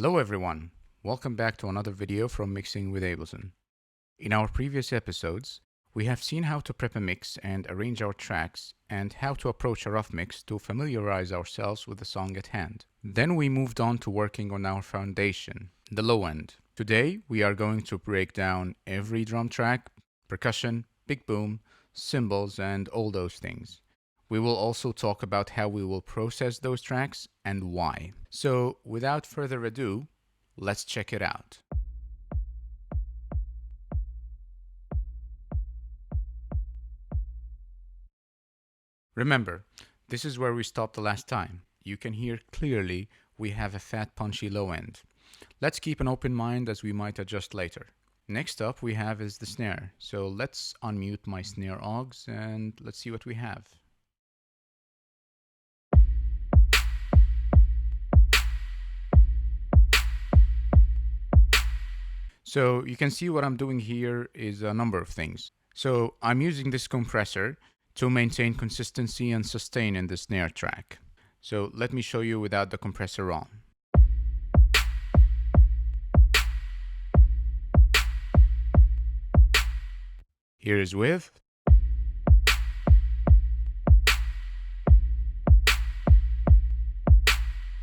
Hello everyone, welcome back to another video from Mixing with Ableton. In our previous episodes, we have seen how to prep a mix and arrange our tracks and how to approach a rough mix to familiarize ourselves with the song at hand. Then we moved on to working on our foundation, the low end. Today we are going to break down every drum track, percussion, big boom, cymbals, and all those things. We will also talk about how we will process those tracks and why. So, without further ado, let's check it out. Remember, this is where we stopped the last time. You can hear clearly we have a fat punchy low end. Let's keep an open mind as we might adjust later. Next up we have is the snare. So let's unmute my snare augs and let's see what we have. So you can see what I'm doing here is a number of things. So I'm using this compressor to maintain consistency and sustain in the snare track. So let me show you without the compressor on. Here is with.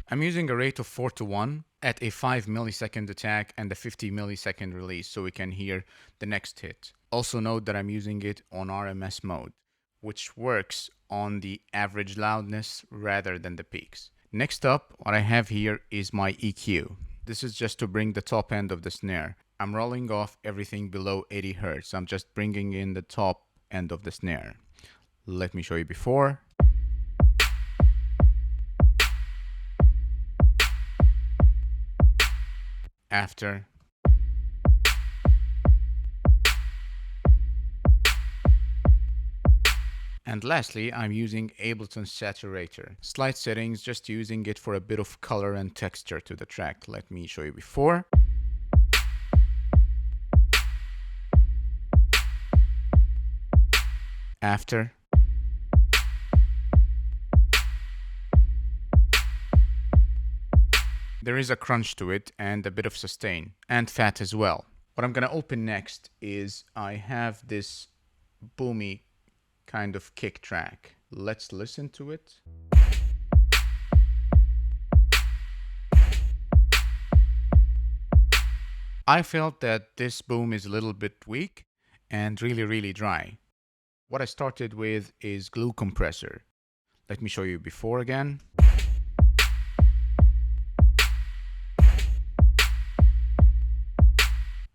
I'm using a rate of 4:1 at a 5 millisecond attack and a 50 millisecond release so we can hear the next hit. Also note that I'm using it on RMS mode, which works on the average loudness rather than the peaks. Next up, what I have here is my EQ. This is just to bring the top end of the snare. I'm rolling off everything below 80 Hz. I'm just bringing in the top end of the snare. Let me show you before. After. And lastly, I'm using Ableton Saturator. Slight settings, just using it for a bit of color and texture to the track. Let me show you before. After. There is a crunch to it and a bit of sustain and fat as well. What I'm going to open next is I have this boomy kind of kick track. Let's listen to it. I felt that this boom is a little bit weak and really dry. What I started with is glue compressor. Let me show you before again.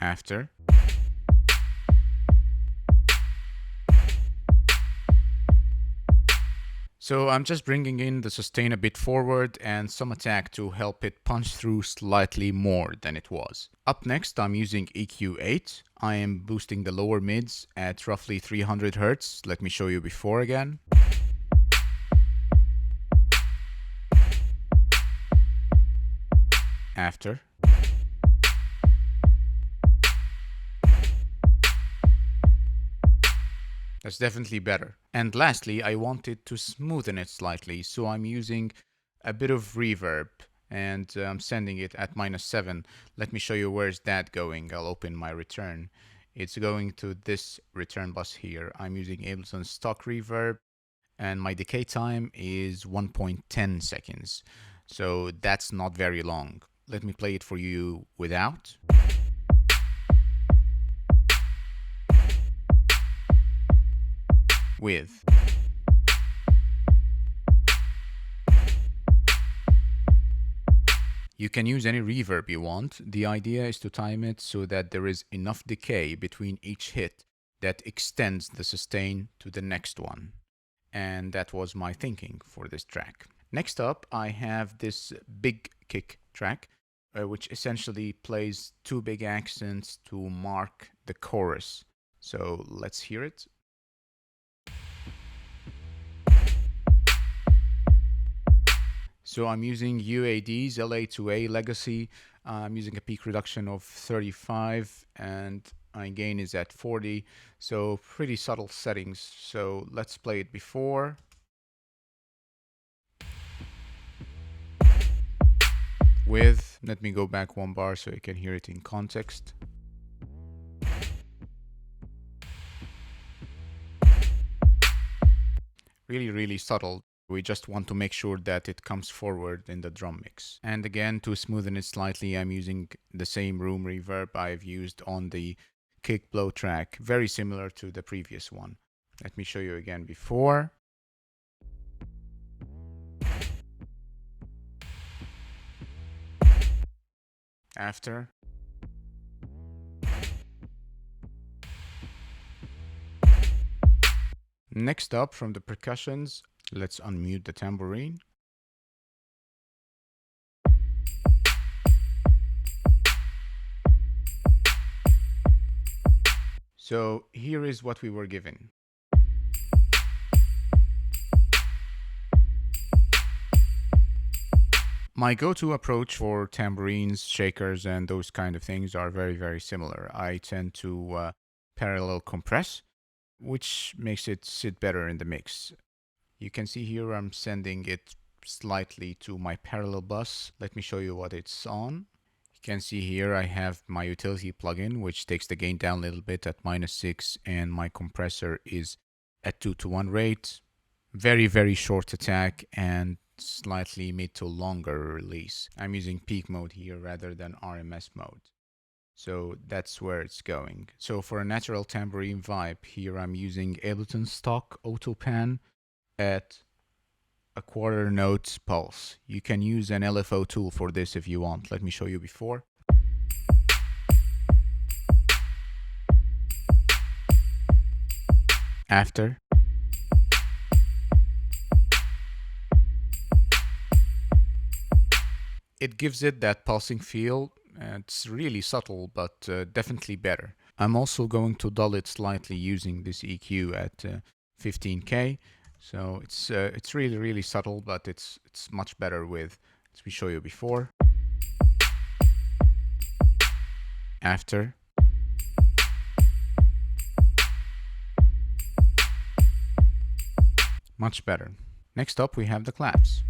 After. So I'm just bringing in the sustain a bit forward and some attack to help it punch through slightly more than it was. Up next, I'm using EQ8. I am boosting the lower mids at roughly 300 Hz. Let me show you before again. After. That's definitely better. And lastly, I wanted to smoothen it slightly, so I'm using a bit of reverb and I'm sending it at -7. Let me show you where's that going. I'll open my return. It's going to this return bus here. I'm using Ableton stock reverb and my decay time is 1.10 seconds. So that's not very long. Let me play it for you without. With. You can use any reverb you want. The idea is to time it so that there is enough decay between each hit that extends the sustain to the next one. And that was my thinking for this track. Next up, I have this big kick track, which essentially plays two big accents to mark the chorus. So let's hear it. So I'm using UAD's LA2A Legacy. I'm using a peak reduction of 35 and my gain is at 40. So pretty subtle settings. So let's play it before. With, let me go back one bar so you can hear it in context. Really subtle. We just want to make sure that it comes forward in the drum mix. And again, to smoothen it slightly, I'm using the same room reverb I've used on the kick blow track, very similar to the previous one. Let me show you again before. After. Next up, from the percussions, let's unmute the tambourine. So here is what we were given. My go-to approach for tambourines, shakers, and those kind of things are very similar. I tend to parallel compress, which makes it sit better in the mix. You can see here I'm sending it slightly to my parallel bus. Let me show you what it's on. You can see here I have my utility plugin, which takes the gain down a little bit at -6, and my compressor is at 2:1 rate. Very short attack and slightly mid to longer release. I'm using peak mode here rather than RMS mode. So that's where it's going. So for a natural tambourine vibe, here I'm using Ableton stock auto pan at a quarter note pulse. You can use an LFO tool for this if you want. Let me show you before. After. It gives it that pulsing feel. It's really subtle, but definitely better. I'm also going to dull it slightly using this EQ at 15K. So it's really subtle, but it's much better with, as we show you before. After. Much better. Next up, we have the claps.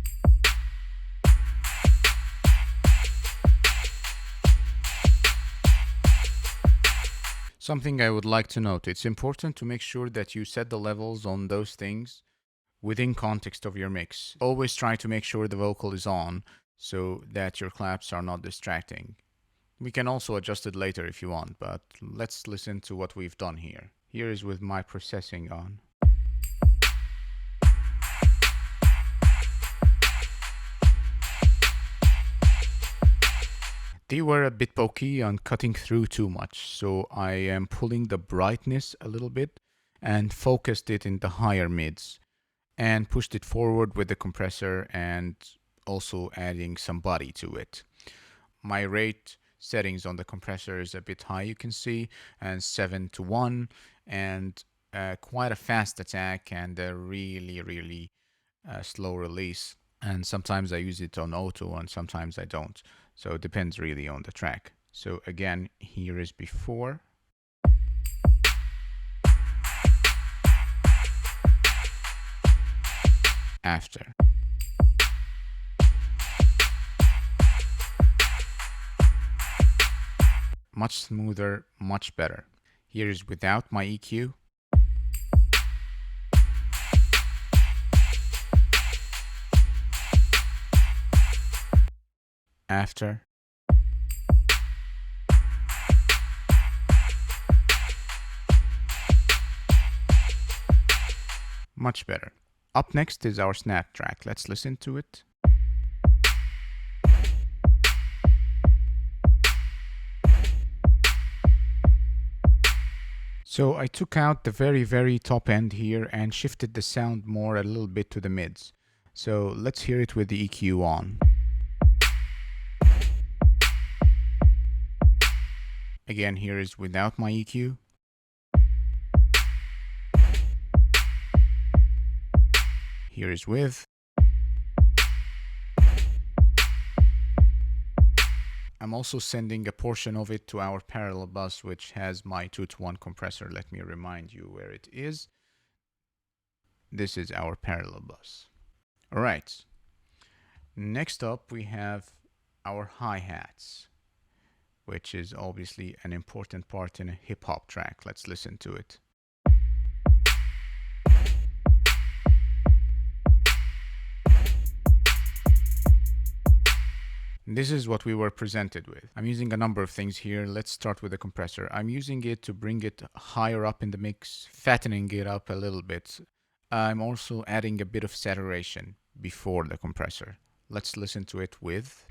Something I would like to note, it's important to make sure that you set the levels on those things within context of your mix. Always try to make sure the vocal is on so that your claps are not distracting. We can also adjust it later if you want, but let's listen to what we've done here. Here is with my processing on. They were a bit pokey on cutting through too much, so I am pulling the brightness a little bit and focused it in the higher mids and pushed it forward with the compressor and also adding some body to it. My rate settings on the compressor is a bit high, you can see, and 7:1, and quite a fast attack and a really slow release. And sometimes I use it on auto and sometimes I don't. So it depends really on the track. So again, here is before. After. Much smoother, much better. Here is without my EQ. After. Much better. Up next is our snap track. Let's listen to it. So I took out the very top end here and shifted the sound more a little bit to the mids. So let's hear it with the EQ on. Again, here is without my EQ. Here is with. I'm also sending a portion of it to our parallel bus, which has my 2:1 compressor. Let me remind you where it is. This is our parallel bus. All right. Next up, we have our hi-hats, which is obviously an important part in a hip-hop track. Let's listen to it. This is what we were presented with. I'm using a number of things here. Let's start with the compressor. I'm using it to bring it higher up in the mix, fattening it up a little bit. I'm also adding a bit of saturation before the compressor. Let's listen to it with.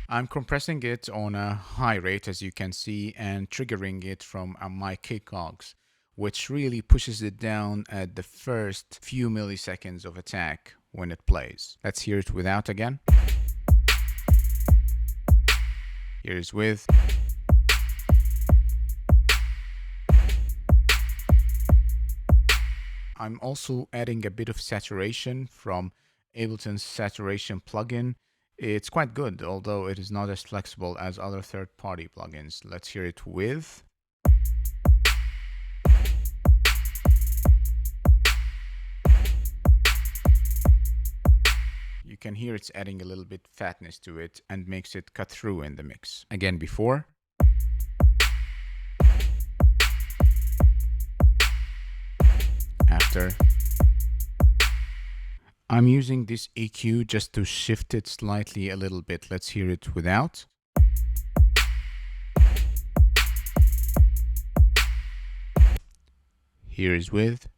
I'm compressing it on a high rate, as you can see, and triggering it from my kick aux, which really pushes it down at the first few milliseconds of attack when it plays. Let's hear it without again. Here's with. I'm also adding a bit of saturation from Ableton's saturation plugin. It's quite good, although it is not as flexible as other third-party plugins. Let's hear it with. You can hear it's adding a little bit fatness to it and makes it cut through in the mix. Again, before. After. I'm using this EQ just to shift it slightly a little bit. Let's hear it without. Here is with.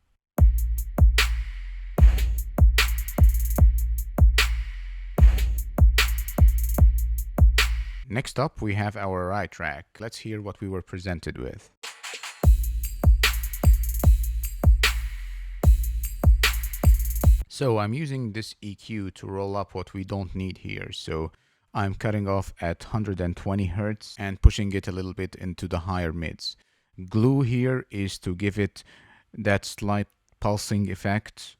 Next up, we have our right track. Let's hear what we were presented with. So I'm using this EQ to roll up what we don't need here. So I'm cutting off at 120 Hertz and pushing it a little bit into the higher mids. Glue here is to give it that slight pulsing effect,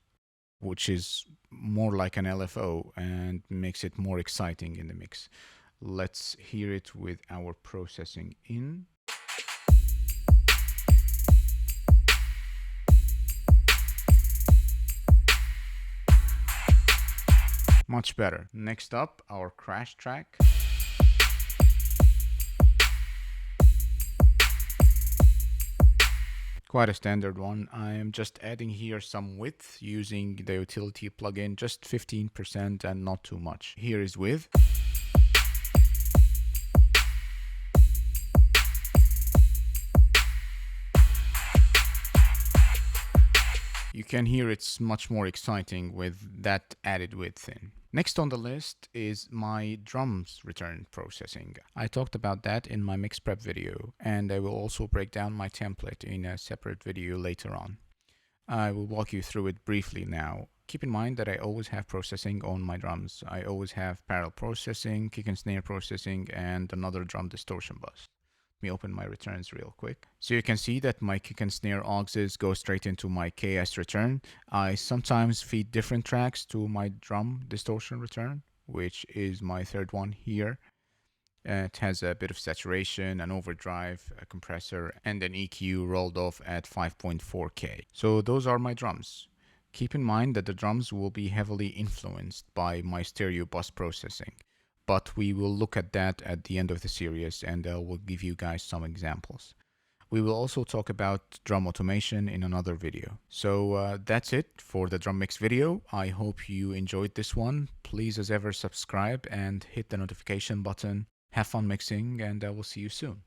which is more like an LFO and makes it more exciting in the mix. Let's hear it with our processing in. Much better. Next up, our crash track. Quite a standard one. I am just adding here some width using the utility plugin, just 15% and not too much. Here is with. You can hear it's much more exciting with that added width in. Next on the list is my drums return processing. I talked about that in my mix prep video, and I will also break down my template in a separate video later on. I will walk you through it briefly now. Keep in mind that I always have processing on my drums. I always have parallel processing, kick and snare processing, and another drum distortion bus. Let me open my returns real quick. So you can see that my kick and snare auxes go straight into my KS return. I sometimes feed different tracks to my drum distortion return, which is my third one here. It has a bit of saturation, an overdrive, a compressor, and an EQ rolled off at 5.4K. So those are my drums. Keep in mind that the drums will be heavily influenced by my stereo bus processing, but we will look at that at the end of the series, and I will give you guys some examples. We will also talk about drum automation in another video. So that's it for the drum mix video. I hope you enjoyed this one. Please, as ever, subscribe and hit the notification button. Have fun mixing, and I will see you soon.